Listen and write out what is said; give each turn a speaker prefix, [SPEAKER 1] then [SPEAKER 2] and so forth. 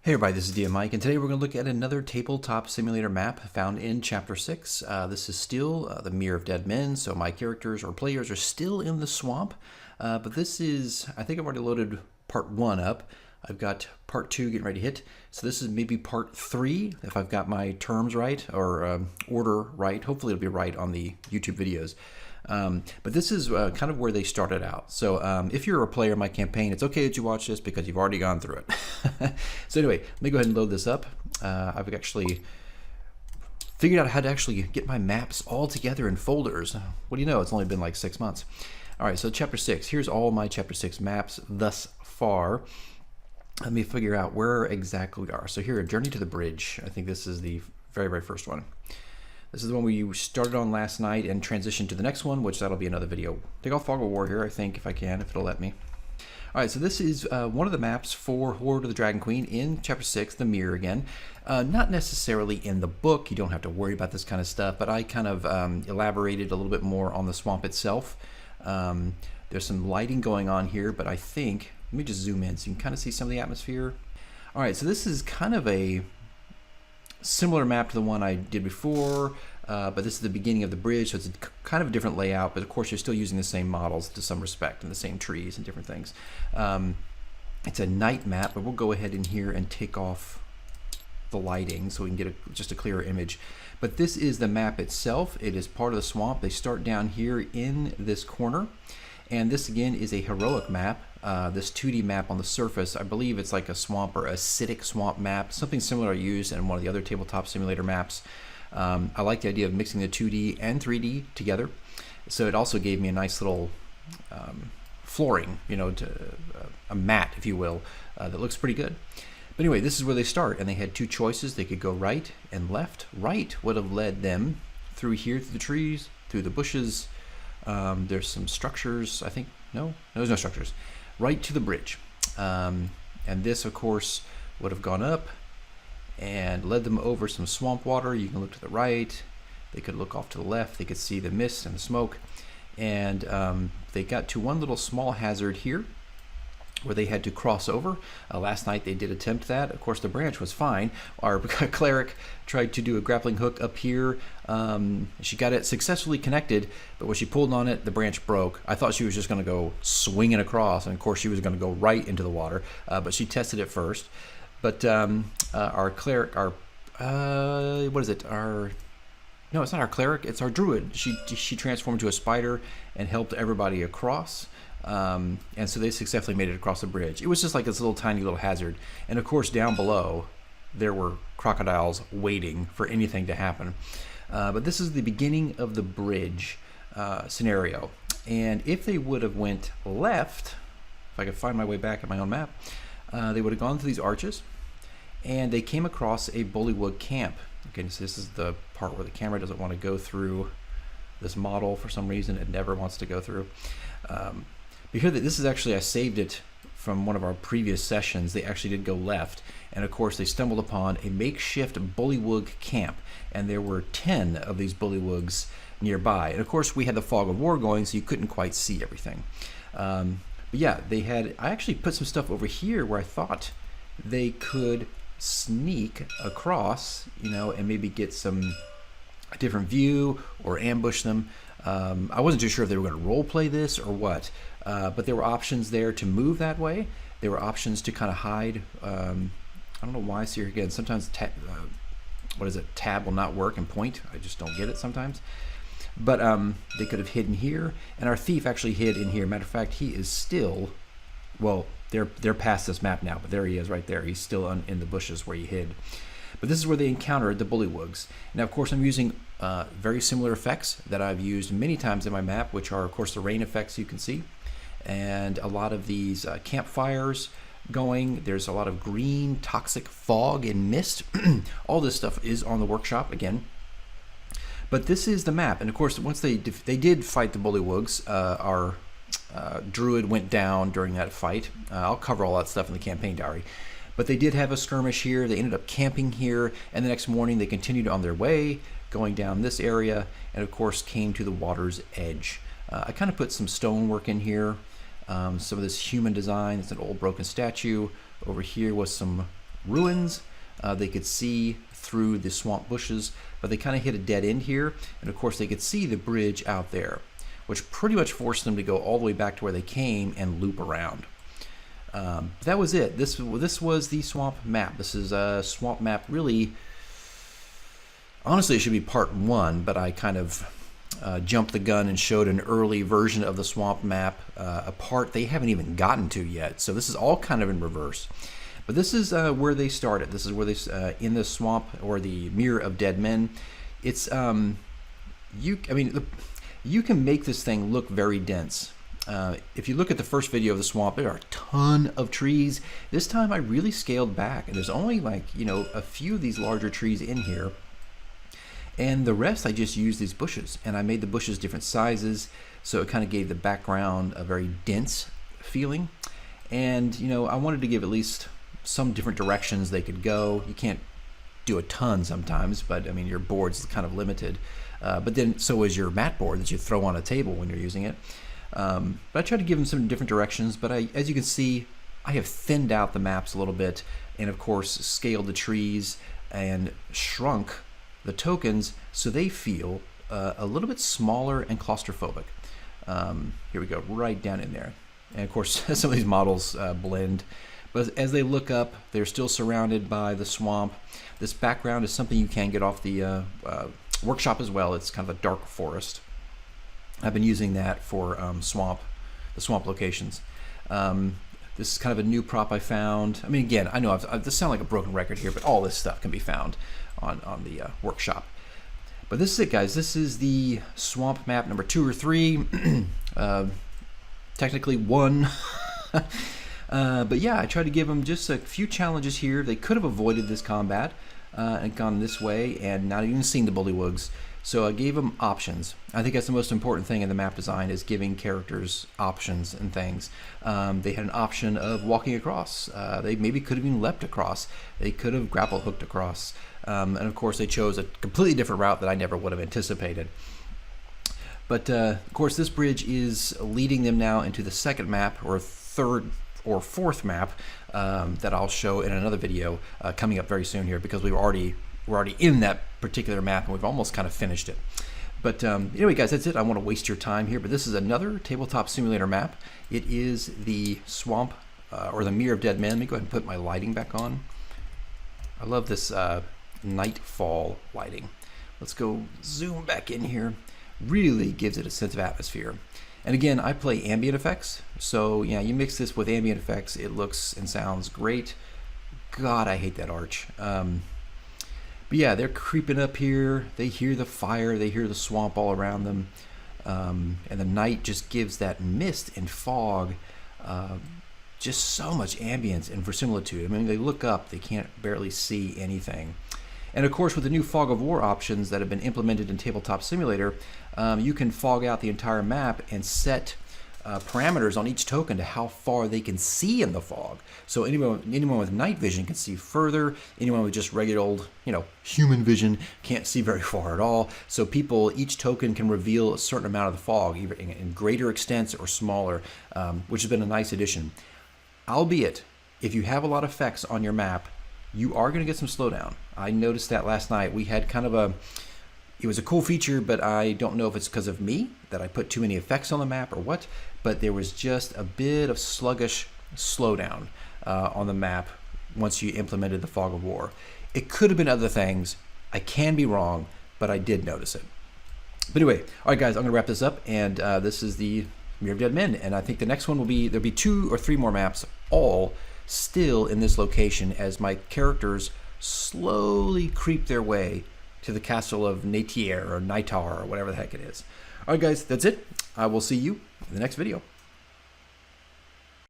[SPEAKER 1] Hey everybody, this is DM Mike, and today we're going to look at another Tabletop Simulator map found in Chapter 6. This is still the Mirror of Dead Men, so my characters or players are still in the swamp. But this is, I think I've already loaded Part 1 up. I've got Part 2 getting ready to hit. So this is maybe Part 3, if I've got my terms right, or order right. Hopefully it'll be right on the YouTube videos. But this is kind of where they started out. So if you're a player in my campaign, it's okay that you watch this because you've already gone through it. So anyway, let me go ahead and load this up. I've actually figured out how to actually get my maps all together in folders. What do you know? It's only been like 6 months. All right, so Chapter 6. Here's all my Chapter 6 maps thus far. Let me figure out where exactly we are. So here, Journey to the Bridge. I think this is the very, very first one. This is the one we started on last night and transitioned to the next one, which that'll be another video. Take off Fog of War here, I think, if I can, if it'll let me. All right, so this is one of the maps for Hoard of the Dragon Queen in Chapter 6, the Mirror again. Not necessarily in the book, you don't have to worry about this kind of stuff, but I kind of elaborated a little bit more on the swamp itself. There's some lighting going on here, but I think, let me just zoom in so you can kind of see some of the atmosphere. All right, so this is kind of a similar map to the one I did before, but this is the beginning of the bridge, so it's kind of a different layout, but of course you're still using the same models to some respect and the same trees and different things. It's a night map, but we'll go ahead in here and take off the lighting so we can get just a clearer image. But this is the map itself. It is part of the swamp. They start down here in this corner, and this again is a heroic map. This 2D map on the surface, I believe it's like a swamp or acidic swamp map, something similar I used in one of the other Tabletop Simulator maps. I like the idea of mixing the 2D and 3D together. So it also gave me a nice little flooring, you know, a mat, if you will, that looks pretty good. But anyway, this is where they start, and they had two choices. They could go right and left. Right would have led them through here, through the trees, through the bushes. There's some structures, I think. No, there's no structures. Right to the bridge. And this, of course, would have gone up and led them over some swamp water. You can look to the right. They could look off to the left. They could see the mist and the smoke. And they got to one little small hazard here where they had to cross over. Last night they did attempt that. Of course, the branch was fine. Our cleric tried to do a grappling hook up here. She got it successfully connected, but when she pulled on it, the branch broke. I thought she was just going to go swinging across, and of course she was going to go right into the water, but she tested it first. But our cleric, what is it? No, it's not our cleric, it's our druid. She transformed into a spider and helped everybody across. And so they successfully made it across the bridge. It was just like this little tiny little hazard. And of course down below there were crocodiles waiting for anything to happen. But this is the beginning of the bridge scenario. And if they would have went left, if I could find my way back at my own map, they would have gone through these arches and they came across a bullywug camp. Okay, so this is the part where the camera doesn't want to go through this model for some reason. It never wants to go through. But here, this is actually, I saved it from one of our previous sessions. They actually did go left, and of course they stumbled upon a makeshift bullywug camp, and there were 10 of these bullywugs nearby. And of course we had the fog of war going, so you couldn't quite see everything. But yeah, I actually put some stuff over here where I thought they could sneak across, you know, and maybe get a different view or ambush them. I wasn't too sure if they were going to role play this or what, but there were options there to move that way. There were options to kind of hide. I don't know why. So here again, sometimes tab will not work and point. I just don't get it sometimes. But they could have hidden here, and our thief actually hid in here. Matter of fact, he is still, well, they're past this map now, but there he is right there. He's still in the bushes where he hid. But this is where they encountered the bullywugs. Now, of course, I'm using very similar effects that I've used many times in my map, which are, of course, the rain effects you can see. And a lot of these campfires going. There's a lot of green, toxic fog and mist. All this stuff is on the workshop again. But this is the map. And, of course, once they did fight the bullywugs, our druid went down during that fight. I'll cover all that stuff in the campaign diary. But they did have a skirmish here. They ended up camping here, and the next morning they continued on their way, going down this area, and of course came to the water's edge. I kind of put some stonework in here, some of this human design. It's an old broken statue. Over here was some ruins. They could see through the swamp bushes, but they kind of hit a dead end here. And of course they could see the bridge out there, which pretty much forced them to go all the way back to where they came and loop around. That was it. This was the swamp map. This is a swamp map. Really, honestly, it should be part 1, but I kind of jumped the gun and showed an early version of the swamp map, a part they haven't even gotten to yet. So this is all kind of in reverse. But this is where they started. This is where they in the swamp, or the Mirror of Dead Men. It's you can make this thing look very dense. If you look at the first video of the swamp, there are a ton of trees. This time I really scaled back, and there's only like, a few of these larger trees in here. And the rest, I just used these bushes, and I made the bushes different sizes, so it kind of gave the background a very dense feeling. And, I wanted to give at least some different directions they could go. You can't do a ton sometimes, but I mean, your board's kind of limited. But then so is your mat board that you throw on a table when you're using it. But I tried to give them some different directions, but as you can see, I have thinned out the maps a little bit, and of course scaled the trees and shrunk the tokens so they feel a little bit smaller and claustrophobic. Here we go, right down in there. And of course some of these models blend, but as they look up, they're still surrounded by the swamp. This background is something you can get off the workshop as well. It's kind of a dark forest. I've been using that for the swamp locations. This is kind of a new prop I found. I mean, again, I know this sounds like a broken record here, but all this stuff can be found on the workshop. But this is it, guys. This is the swamp map number 2 or 3. Technically 1. But yeah, I tried to give them just a few challenges here. They could have avoided this combat and gone this way and not even seen the bullywugs. So I gave them options. I think that's the most important thing in the map design, is giving characters options and things. They had an option of walking across. They maybe could have even leapt across. They could have grapple hooked across. And of course they chose a completely different route that I never would have anticipated. But of course this bridge is leading them now into the second map, or third or fourth map, that I'll show in another video coming up very soon here, because we're already in that particular map and we've almost kind of finished it. But anyway, guys, that's it. I want to waste your time here, but this is another Tabletop Simulator map. It is the swamp, or the Mirror of Dead Men. Let me go ahead and put my lighting back on. I love this nightfall lighting. Let's go zoom back in here. Really gives it a sense of atmosphere. And again, I play ambient effects, so yeah, you mix this with ambient effects, it looks and sounds great. God, I hate that arch. But yeah, they're creeping up here. They hear the fire. They hear the swamp all around them. And the night just gives that mist and fog just so much ambience and verisimilitude. I mean, they look up, they can't barely see anything. And of course, with the new fog of war options that have been implemented in Tabletop Simulator, you can fog out the entire map and set parameters on each token to how far they can see in the fog. So anyone with night vision can see further. Anyone with just regular old, human vision can't see very far at all. So each token can reveal a certain amount of the fog, either in greater extents or smaller, which has been a nice addition. Albeit, if you have a lot of effects on your map, you are going to get some slowdown. I noticed that last night. We had kind of it was a cool feature, but I don't know if it's because of me, that I put too many effects on the map or what, but there was just a bit of sluggish slowdown on the map once you implemented the fog of war. It could have been other things. I can be wrong, but I did notice it. But anyway, all right, guys, I'm going to wrap this up, and this is the Mirror of Dead Men, and I think the next one there'll be 2 or 3 more maps, all still in this location, as my characters slowly creep their way to the castle of Natier or Nitar or whatever the heck it is. All right, guys, that's it. I will see you in the next video.